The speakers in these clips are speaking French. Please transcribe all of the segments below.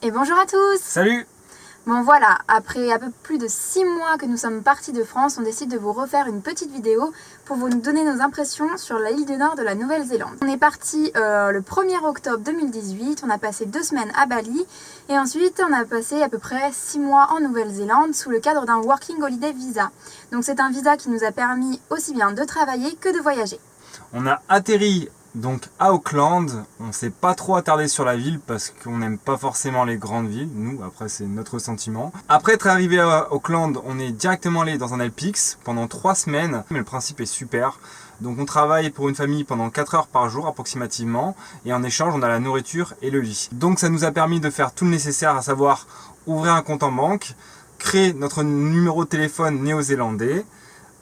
Et bonjour à tous! Salut! Bon voilà, après un peu plus de 6 mois que nous sommes partis de France, on décide de vous refaire une petite vidéo pour vous donner nos impressions sur l'île du Nord de la Nouvelle-Zélande. On est parti le 1er octobre 2018, on a passé 2 semaines à Bali et ensuite on a passé à peu près 6 mois en Nouvelle-Zélande sous le cadre d'un Working Holiday Visa. Donc c'est un visa qui nous a permis aussi bien de travailler que de voyager. On a atterri donc à Auckland, on s'est pas trop attardé sur la ville parce qu'on n'aime pas forcément les grandes villes, nous, après c'est notre sentiment. Après être arrivé à Auckland, on est directement allé dans un Alpix pendant 3 semaines, mais le principe est super. Donc on travaille pour une famille pendant 4 heures par jour approximativement, et en échange on a la nourriture et le lit. Donc ça nous a permis de faire tout le nécessaire, à savoir ouvrir un compte en banque, créer notre numéro de téléphone néo-zélandais,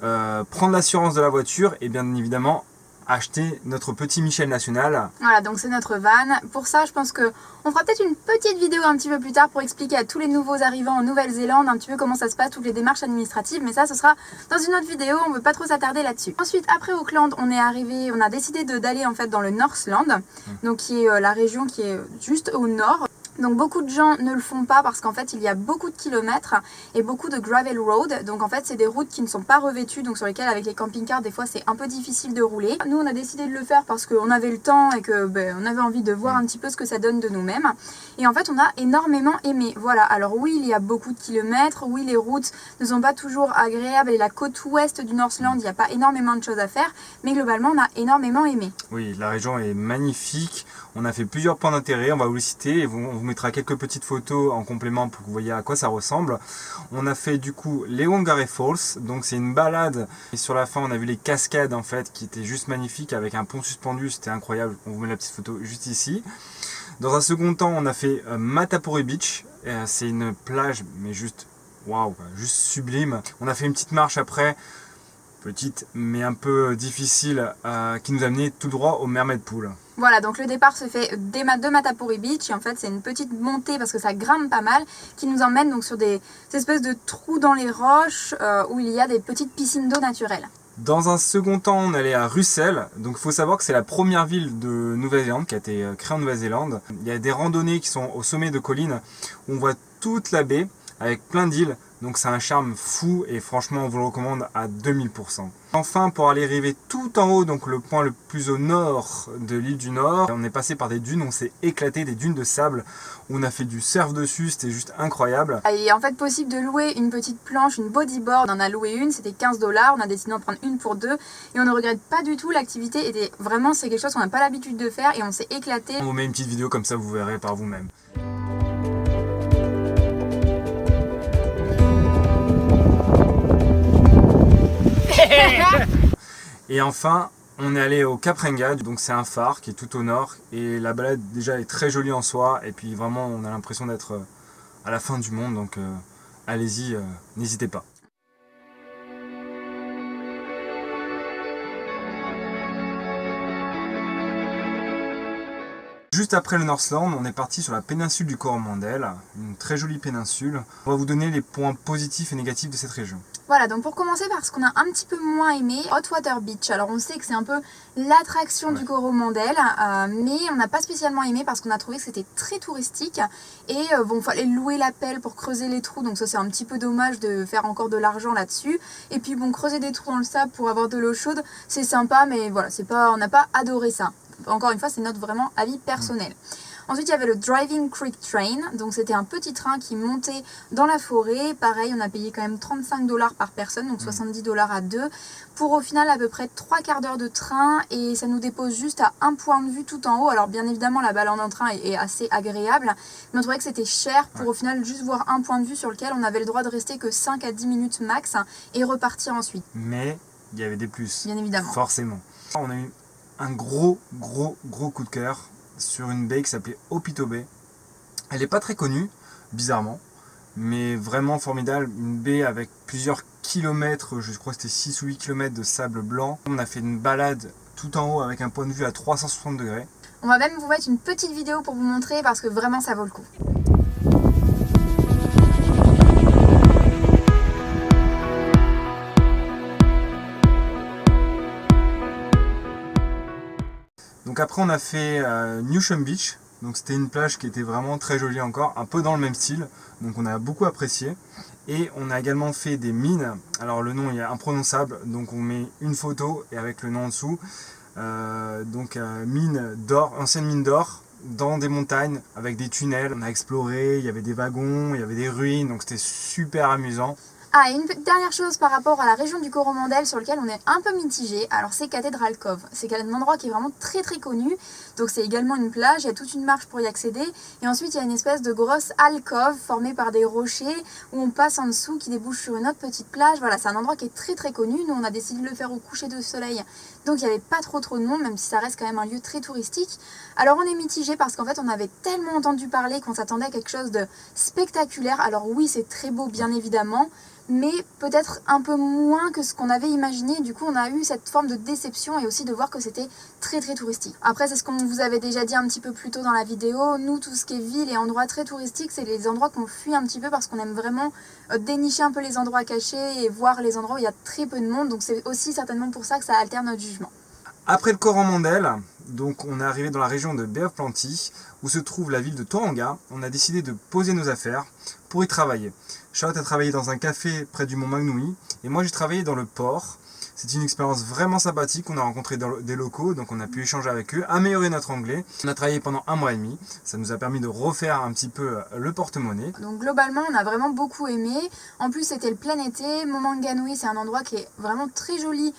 prendre l'assurance de la voiture et bien évidemment acheter notre petit Michel national. Voilà, donc c'est notre van. Pour ça, je pense que on fera peut-être une petite vidéo un petit peu plus tard pour expliquer à tous les nouveaux arrivants en Nouvelle-Zélande un petit peu comment ça se passe, toutes les démarches administratives, mais ça, ce sera dans une autre vidéo, on ne veut pas trop s'attarder là-dessus. Ensuite, après Auckland, on a décidé d'aller en fait dans le Northland, donc qui est la région qui est juste au nord. Donc beaucoup de gens ne le font pas parce qu'en fait il y a beaucoup de kilomètres et beaucoup de gravel road. Donc en fait c'est des routes qui ne sont pas revêtues, donc sur lesquelles avec les camping-cars des fois c'est un peu difficile de rouler. Nous on a décidé de le faire parce qu'on avait le temps et que on avait envie de voir un petit peu ce que ça donne de nous-mêmes. Et en fait on a énormément aimé. Voilà, alors oui il y a beaucoup de kilomètres, oui les routes ne sont pas toujours agréables et la côte ouest du Northland il n'y a pas énormément de choses à faire, mais globalement on a énormément aimé. Oui, la région est magnifique, on a fait plusieurs points d'intérêt, on va vous les citer et on vous mettra quelques petites photos en complément pour que vous voyez à quoi ça ressemble. On a fait du coup les Whangarei Falls, donc c'est une balade et sur la fin on a vu les cascades en fait qui étaient juste magnifiques avec un pont suspendu, c'était incroyable, on vous met la petite photo juste ici. Dans un second temps on a fait Matapori Beach, c'est une plage mais juste waouh, juste sublime. On a fait une petite marche après, petite mais un peu difficile, qui nous a amené tout droit au Mermaid Pool. Voilà, donc le départ se fait de Matapori Beach et en fait c'est une petite montée parce que ça grimpe pas mal qui nous emmène donc sur des espèces de trous dans les roches où il y a des petites piscines d'eau naturelles. Dans un second temps, on allait à Russell. Donc il faut savoir que c'est la première ville de Nouvelle-Zélande qui a été créée en Nouvelle-Zélande. Il y a des randonnées qui sont au sommet de collines où on voit toute la baie avec plein d'îles. Donc c'est un charme fou et franchement on vous le recommande à 2000%. Enfin pour aller arriver tout en haut, donc le point le plus au nord de l'île du Nord, on est passé par des dunes, on s'est éclaté, des dunes de sable, on a fait du surf dessus, c'était juste incroyable. Il est en fait possible de louer une petite planche, une bodyboard, on en a loué une, c'était 15 $, on a décidé d'en prendre une pour 2 et on ne regrette pas du tout, l'activité était vraiment, c'est quelque chose qu'on n'a pas l'habitude de faire et on s'est éclaté. On vous met une petite vidéo comme ça vous verrez par vous-même. Et enfin, on est allé au Cap Reinga, donc c'est un phare qui est tout au nord et la balade déjà est très jolie en soi et puis vraiment on a l'impression d'être à la fin du monde, donc allez-y, n'hésitez pas. Juste après le Northland, on est parti sur la péninsule du Coromandel, une très jolie péninsule. On va vous donner les points positifs et négatifs de cette région. Voilà, donc pour commencer par ce qu'on a un petit peu moins aimé, Hotwater Beach. Alors on sait que c'est un peu l'attraction du Coromandel, mais on n'a pas spécialement aimé parce qu'on a trouvé que c'était très touristique. Et bon, il fallait louer la pelle pour creuser les trous, donc ça c'est un petit peu dommage de faire encore de l'argent là-dessus. Et puis bon, creuser des trous dans le sable pour avoir de l'eau chaude, c'est sympa, mais voilà, on n'a pas adoré ça. Encore une fois, c'est notre vraiment avis personnel. Ensuite, il y avait le Driving Creek Train, donc c'était un petit train qui montait dans la forêt. Pareil, on a payé quand même 35 $ par personne, donc 70 $ à deux, pour au final à peu près 3/4 d'heure de train et ça nous dépose juste à un point de vue tout en haut. Alors bien évidemment, la balade en train est assez agréable, mais on trouvait que c'était cher pour au final juste voir un point de vue sur lequel on avait le droit de rester que 5 à 10 minutes max et repartir ensuite. Mais il y avait des plus, bien évidemment. Forcément. On a eu un gros coup de cœur sur une baie qui s'appelait Opito Bay. Elle n'est pas très connue, bizarrement, mais vraiment formidable. Une baie avec plusieurs kilomètres, je crois que c'était 6 ou 8 kilomètres de sable blanc. On a fait une balade tout en haut avec un point de vue à 360 degrés. On va même vous mettre une petite vidéo pour vous montrer parce que vraiment ça vaut le coup. Donc après on a fait Newsham Beach, Donc c'était une plage qui était vraiment très jolie encore, un peu dans le même style. Donc on a beaucoup apprécié. Et on a également fait des mines. Alors le nom est imprononçable, donc on met une photo et avec le nom en dessous. Mine d'or, ancienne mine d'or, dans des montagnes avec des tunnels. On a exploré, il y avait des wagons, il y avait des ruines, donc c'était super amusant. Ah, et une dernière chose par rapport à la région du Coromandel sur lequel on est un peu mitigé, alors c'est Cathedral Cove. C'est un endroit qui est vraiment très très connu, donc c'est également une plage, il y a toute une marche pour y accéder, et ensuite il y a une espèce de grosse alcôve formée par des rochers où on passe en dessous qui débouche sur une autre petite plage. Voilà, c'est un endroit qui est très très connu, nous on a décidé de le faire au coucher de soleil, donc il n'y avait pas trop de monde, même si ça reste quand même un lieu très touristique. Alors on est mitigé parce qu'en fait on avait tellement entendu parler qu'on s'attendait à quelque chose de spectaculaire. Alors oui, c'est très beau bien évidemment, mais peut-être un peu moins que ce qu'on avait imaginé. Du coup on a eu cette forme de déception et aussi de voir que c'était très très touristique. Après c'est ce qu'on vous avait déjà dit un petit peu plus tôt dans la vidéo, nous tout ce qui est ville et endroits très touristiques, c'est les endroits qu'on fuit un petit peu parce qu'on aime vraiment dénicher un peu les endroits cachés et voir les endroits où il y a très peu de monde, donc c'est aussi certainement pour ça que ça altère notre jugement. Après le Coromandel, donc on est arrivé dans la région de Bay of Plenty, où se trouve la ville de Tauranga. On a décidé de poser nos affaires pour y travailler. Charlotte a travaillé dans un café près du Mont Magnoui, et moi j'ai travaillé dans le port. C'est une expérience vraiment sympathique, on a rencontré des locaux, donc on a pu échanger avec eux, améliorer notre anglais. On a travaillé pendant 1 mois et demi, ça nous a permis de refaire un petit peu le porte-monnaie. Donc globalement on a vraiment beaucoup aimé, en plus c'était le plein été, Mont Maunganui c'est un endroit qui est vraiment très joli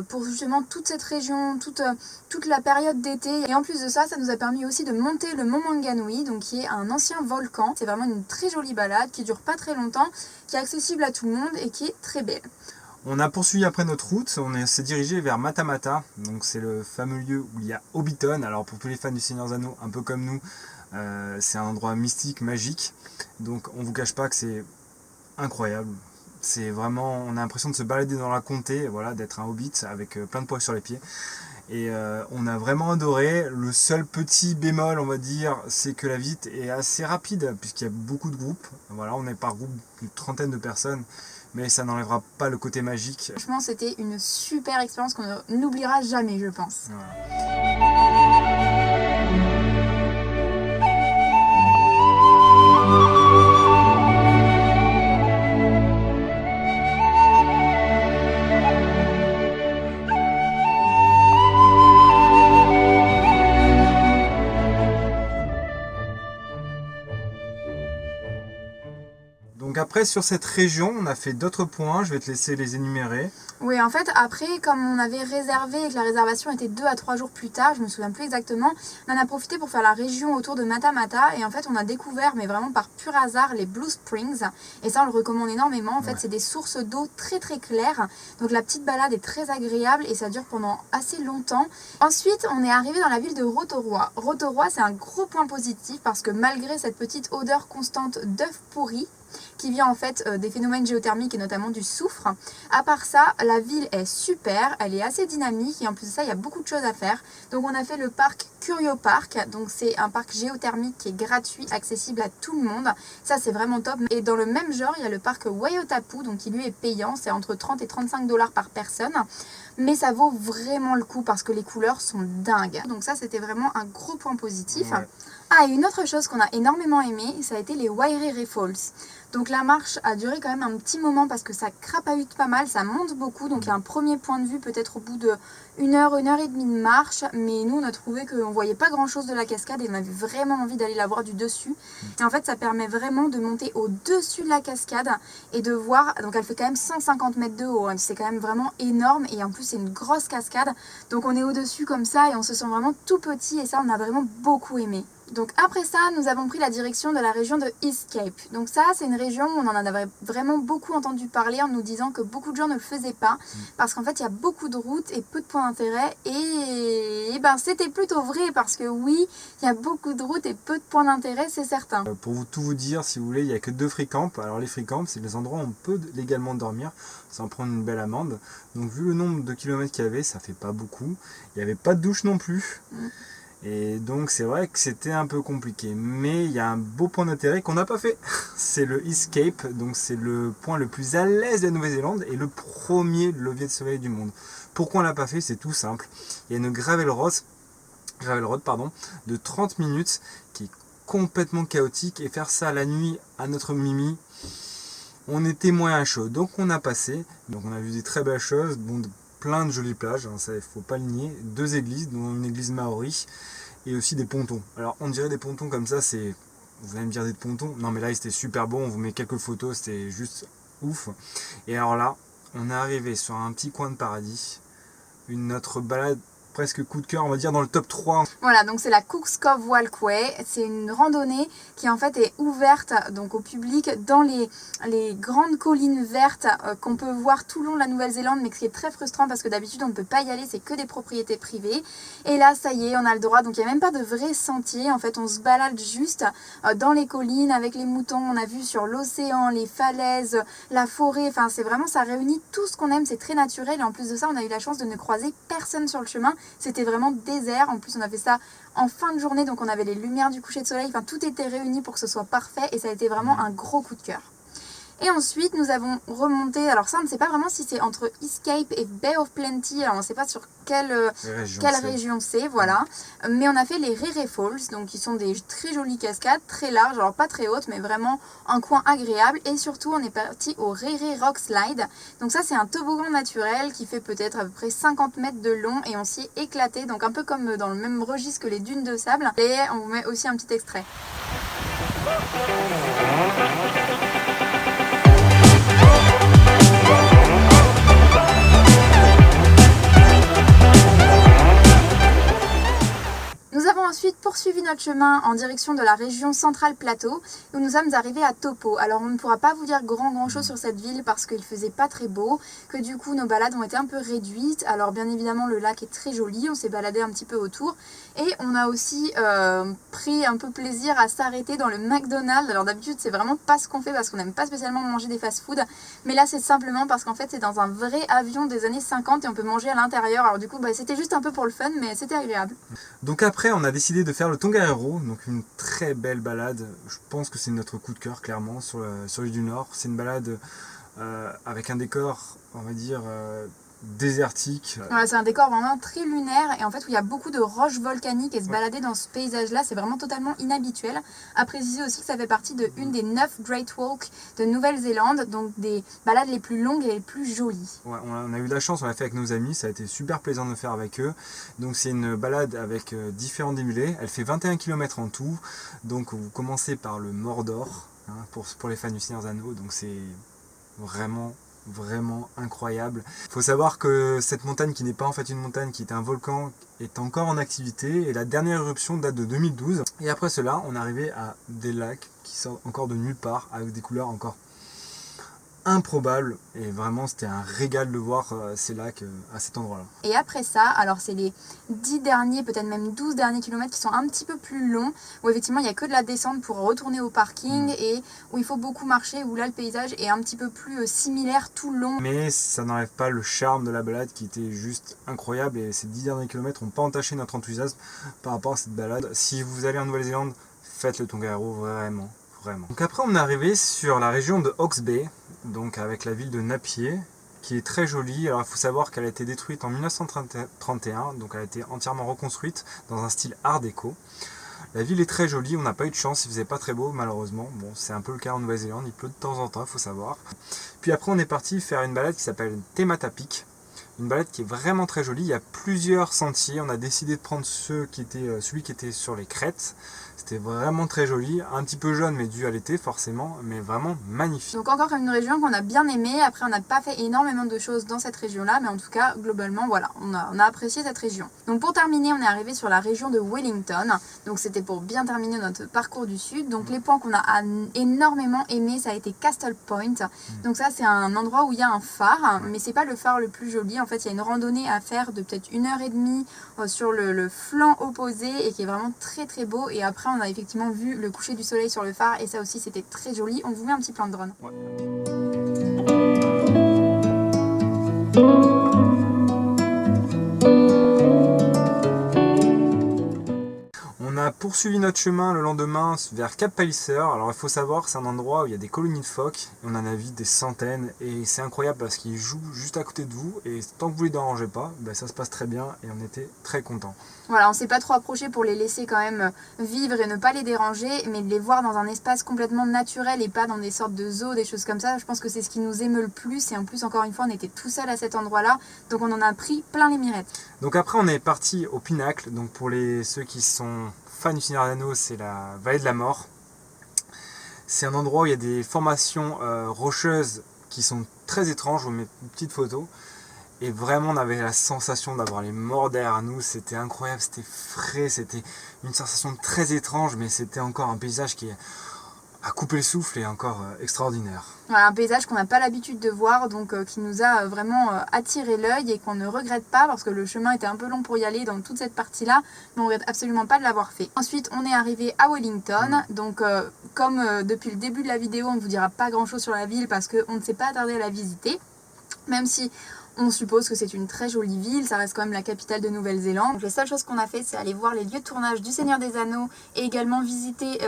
pour justement toute cette région, toute la période d'été, et en plus de ça, ça nous a permis aussi de monter le Mont Maunganui, donc qui est un ancien volcan. C'est vraiment une très jolie balade qui dure pas très longtemps, qui est accessible à tout le monde et qui est très belle. On a poursuivi après notre route, on s'est dirigé vers Matamata, donc c'est le fameux lieu où il y a Hobbiton. Alors pour tous les fans du Seigneur des Anneaux, un peu comme nous, c'est un endroit mystique, magique, donc on vous cache pas que c'est incroyable. C'est vraiment, on a l'impression de se balader dans la comté, voilà, d'être un hobbit avec plein de poils sur les pieds. Et on a vraiment adoré. Le seul petit bémol, on va dire, c'est que la visite est assez rapide puisqu'il y a beaucoup de groupes. Voilà, on est par groupe d'une trentaine de personnes, mais ça n'enlèvera pas le côté magique. Franchement, c'était une super expérience qu'on n'oubliera jamais, je pense. Voilà. Donc après sur cette région, on a fait d'autres points, je vais te laisser les énumérer. Oui, en fait, après, comme on avait réservé et que la réservation était 2 à 3 jours plus tard, je me souviens plus exactement, on en a profité pour faire la région autour de Matamata, et en fait on a découvert, mais vraiment par pur hasard, les Blue Springs, et ça on le recommande énormément. En fait c'est des sources d'eau très très claires, donc la petite balade est très agréable et ça dure pendant assez longtemps. Ensuite on est arrivé dans la ville de Rotorua. Rotorua c'est un gros point positif parce que malgré cette petite odeur constante d'œufs pourris, qui vient en fait des phénomènes géothermiques et notamment du soufre. À part ça, la ville est super, elle est assez dynamique et en plus de ça, il y a beaucoup de choses à faire. Donc on a fait le parc Curio Park, donc c'est un parc géothermique qui est gratuit, accessible à tout le monde. Ça c'est vraiment top. Et dans le même genre, il y a le parc Waiotapu, donc qui lui est payant, c'est entre 30 et 35 $ par personne. Mais ça vaut vraiment le coup parce que les couleurs sont dingues. Donc ça c'était vraiment un gros point positif. Ouais. Ah, et une autre chose qu'on a énormément aimé, ça a été les Wairere Falls. Donc la marche a duré quand même un petit moment parce que ça crapahute pas mal, ça monte beaucoup. Donc il y a un premier point de vue peut-être au bout de 1 heure, 1 heure et demie de marche. Mais nous on a trouvé qu'on voyait pas grand chose de la cascade et on avait vraiment envie d'aller la voir du dessus. Et en fait ça permet vraiment de monter au dessus de la cascade et de voir, donc elle fait quand même 150 mètres de haut, c'est quand même vraiment énorme et en plus c'est une grosse cascade. Donc on est au dessus comme ça et on se sent vraiment tout petit et ça on a vraiment beaucoup aimé. Donc après ça, nous avons pris la direction de la région de East Cape. Donc ça, c'est une région où on en avait vraiment beaucoup entendu parler en nous disant que beaucoup de gens ne le faisaient pas. Parce qu'en fait, il y a beaucoup de routes et peu de points d'intérêt. Et ben, c'était plutôt vrai parce que oui, il y a beaucoup de routes et peu de points d'intérêt, c'est certain. Pour tout vous dire, si vous voulez, il n'y a que 2 free camps. Alors les free camps, c'est les endroits où on peut légalement dormir sans prendre une belle amende. Donc vu le nombre de kilomètres qu'il y avait, ça fait pas beaucoup. Il n'y avait pas de douche non plus. Et donc c'est vrai que c'était un peu compliqué, mais il y a un beau point d'intérêt qu'on n'a pas fait, c'est le East Cape, donc c'est le point le plus à l'est de la Nouvelle-Zélande et le premier levier de soleil du monde. Pourquoi on l'a pas fait? C'est tout simple, il y a une gravelle rose Gravel Road, pardon, de 30 minutes qui est complètement chaotique, et faire ça la nuit à notre Mimi, on était moyen chaud. Donc on a passé, donc on a vu des très belles choses, bon, plein de jolies plages, hein, ça il faut pas le nier, 2 églises, dont une église maori, et aussi des pontons. Alors on dirait des pontons comme ça, c'est... Vous allez me dire des pontons? Non mais là c'était super bon, on vous met quelques photos, c'était juste ouf. Et alors là, on est arrivé sur un petit coin de paradis, notre balade presque coup de cœur, on va dire dans le top 3. Voilà, donc c'est la Cooks Cove Walkway. C'est une randonnée qui en fait est ouverte donc au public dans les grandes collines vertes qu'on peut voir tout le long de la Nouvelle-Zélande, mais ce qui est très frustrant parce que d'habitude on ne peut pas y aller, c'est que des propriétés privées. Et là, ça y est, on a le droit. Donc il n'y a même pas de vrai sentier. En fait, on se balade juste dans les collines avec les moutons. On a vu sur l'océan, les falaises, la forêt. Enfin, c'est vraiment, ça réunit tout ce qu'on aime. C'est très naturel. Et en plus de ça, on a eu la chance de ne croiser personne sur le chemin. C'était vraiment désert. En plus, on a fait ça en fin de journée, donc on avait les lumières du coucher de soleil. Enfin, tout était réuni pour que ce soit parfait et ça a été vraiment un gros coup de cœur. Et ensuite, nous avons remonté, alors ça, on ne sait pas vraiment si c'est entre Escape et Bay of Plenty, alors on ne sait pas sur quelle région c'est, voilà. Mais on a fait les Rere Falls, donc qui sont des très jolies cascades, très larges, alors pas très hautes, mais vraiment un coin agréable. Et surtout, on est parti au Rere Rock Slide. Donc ça, c'est un toboggan naturel qui fait peut-être à peu près 50 mètres de long et on s'y est éclaté, donc un peu comme dans le même registre que les dunes de sable. Et on vous met aussi un petit extrait. Nous avons ensuite poursuivi notre chemin en direction de la région Central Plateau où nous sommes arrivés à Taupo. Alors on ne pourra pas vous dire grand chose sur cette ville parce qu'il faisait pas très beau, que du coup nos balades ont été un peu réduites. Alors bien évidemment le lac est très joli, on s'est baladé un petit peu autour et on a aussi pris un peu plaisir à s'arrêter dans le McDonald's. Alors d'habitude c'est vraiment pas ce qu'on fait parce qu'on n'aime pas spécialement manger des fast-food, mais là c'est simplement parce qu'en fait c'est dans un vrai avion des années 50 et on peut manger à l'intérieur. Alors du coup c'était juste un peu pour le fun mais c'était agréable. Donc après on a décidé de faire le Tongariro, donc une très belle balade. Je pense que c'est notre coup de cœur clairement sur l'île du Nord. C'est une balade avec un décor, on va dire, désertique. Ouais, c'est un décor vraiment très lunaire et en fait où il y a beaucoup de roches volcaniques et se balader dans ce paysage là c'est vraiment totalement inhabituel. À préciser aussi que ça fait partie de une des 9 Great Walks de Nouvelle-Zélande, donc des balades les plus longues et les plus jolies. Ouais, on a eu de la chance, on l'a fait avec nos amis, ça a été super plaisant de le faire avec eux. Donc c'est une balade avec différents dénivelés, elle fait 21 km en tout, donc vous commencez par le Mordor, hein, pour les fans du Seigneur des Anneaux, donc c'est vraiment incroyable. Il faut savoir que cette montagne qui n'est pas en fait une montagne, qui est un volcan, est encore en activité et la dernière éruption date de 2012. Et après cela, on est arrivé à des lacs qui sortent encore de nulle part avec des couleurs encore improbable et vraiment c'était un régal de voir ces lacs à cet endroit là. Et après ça, alors c'est les 10 derniers, peut-être même 12 derniers kilomètres qui sont un petit peu plus longs, où effectivement il n'y a que de la descente pour retourner au parking et où il faut beaucoup marcher, où là le paysage est un petit peu plus similaire tout le long. Mais ça n'enlève pas le charme de la balade qui était juste incroyable et ces 10 derniers kilomètres n'ont pas entaché notre enthousiasme par rapport à cette balade. Si vous allez en Nouvelle-Zélande, faites le Tongariro vraiment. Donc après on est arrivé sur la région de Hawke's Bay, donc avec la ville de Napier, qui est très jolie. Alors il faut savoir qu'elle a été détruite en 1931, donc elle a été entièrement reconstruite dans un style art déco. La ville est très jolie, on n'a pas eu de chance, il faisait pas très beau malheureusement. Bon, c'est un peu le cas en Nouvelle-Zélande, il pleut de temps en temps, il faut savoir. Puis après on est parti faire une balade qui s'appelle Te Mata Peak. Une balade qui est vraiment très jolie, il y a plusieurs sentiers, on a décidé de prendre celui qui était sur les crêtes. C'était vraiment très joli, un petit peu jaune mais dû à l'été forcément, mais vraiment magnifique. Donc encore une région qu'on a bien aimée. Après on n'a pas fait énormément de choses dans cette région là, mais en tout cas globalement voilà, on a apprécié cette région. Donc pour terminer on est arrivé sur la région de Wellington, donc c'était pour bien terminer notre parcours du sud. Donc les points qu'on a énormément aimé, ça a été Castle Point. Donc ça c'est un endroit où il y a un phare, mais c'est pas le phare le plus joli. En fait il y a une randonnée à faire de peut-être 1h30 sur le flanc opposé et qui est vraiment très beau. Et après on a effectivement vu le coucher du soleil sur le phare et ça aussi c'était très joli. On vous met un petit plan de drone. Ouais. On a poursuivi notre chemin le lendemain vers Cap Palliser. Alors il faut savoir que c'est un endroit où il y a des colonies de phoques. On en a vu des centaines et c'est incroyable parce qu'ils jouent juste à côté de vous et tant que vous les dérangez pas, ça se passe très bien et on était très contents. Voilà, on s'est pas trop approché pour les laisser quand même vivre et ne pas les déranger, mais de les voir dans un espace complètement naturel et pas dans des sortes de zoos, des choses comme ça. Je pense que c'est ce qui nous émeut le plus et en plus encore une fois on était tout seul à cet endroit-là, donc on en a pris plein les mirettes. Donc après on est parti au Pinacle, donc pour ceux qui sont fans du Seigneur des Anneaux, c'est la vallée de la mort. C'est un endroit où il y a des formations rocheuses qui sont très étranges, je vous mets une petite photo. Et vraiment on avait la sensation d'avoir les morts derrière nous, c'était incroyable, c'était frais, c'était une sensation très étrange, mais c'était encore un paysage qui a coupé le souffle et encore extraordinaire. Voilà, un paysage qu'on n'a pas l'habitude de voir, donc qui nous a vraiment attiré l'œil et qu'on ne regrette pas parce que le chemin était un peu long pour y aller dans toute cette partie-là, mais on ne regrette absolument pas de l'avoir fait. Ensuite, on est arrivé à Wellington, donc comme depuis le début de la vidéo, on ne vous dira pas grand-chose sur la ville parce qu'on ne s'est pas attardé à la visiter, même si on suppose que c'est une très jolie ville, ça reste quand même la capitale de Nouvelle-Zélande. Donc les seules choses qu'on a fait, c'est aller voir les lieux de tournage du Seigneur des Anneaux et également visiter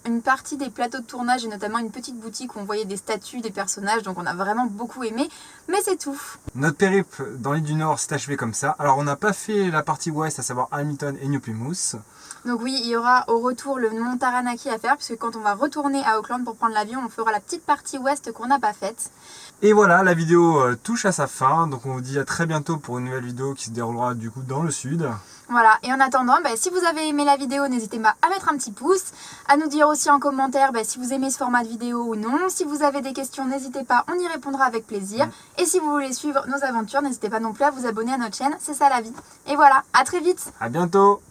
une partie des plateaux de tournage et notamment une petite boutique où on voyait des statues des personnages, donc on a vraiment beaucoup aimé, mais c'est tout. Notre périple dans l'île du Nord s'est achevé comme ça. Alors on n'a pas fait la partie ouest, à savoir Hamilton et New Plymouth. Donc oui, il y aura au retour le mont Taranaki à faire, puisque quand on va retourner à Auckland pour prendre l'avion, on fera la petite partie ouest qu'on n'a pas faite. Et voilà, la vidéo touche à sa fin, donc on vous dit à très bientôt pour une nouvelle vidéo qui se déroulera du coup dans le sud. Voilà, et en attendant, si vous avez aimé la vidéo, n'hésitez pas à mettre un petit pouce, à nous dire aussi en commentaire si vous aimez ce format de vidéo ou non. Si vous avez des questions, n'hésitez pas, on y répondra avec plaisir. Et si vous voulez suivre nos aventures, n'hésitez pas non plus à vous abonner à notre chaîne, c'est ça la vie. Et voilà, à très vite. À bientôt.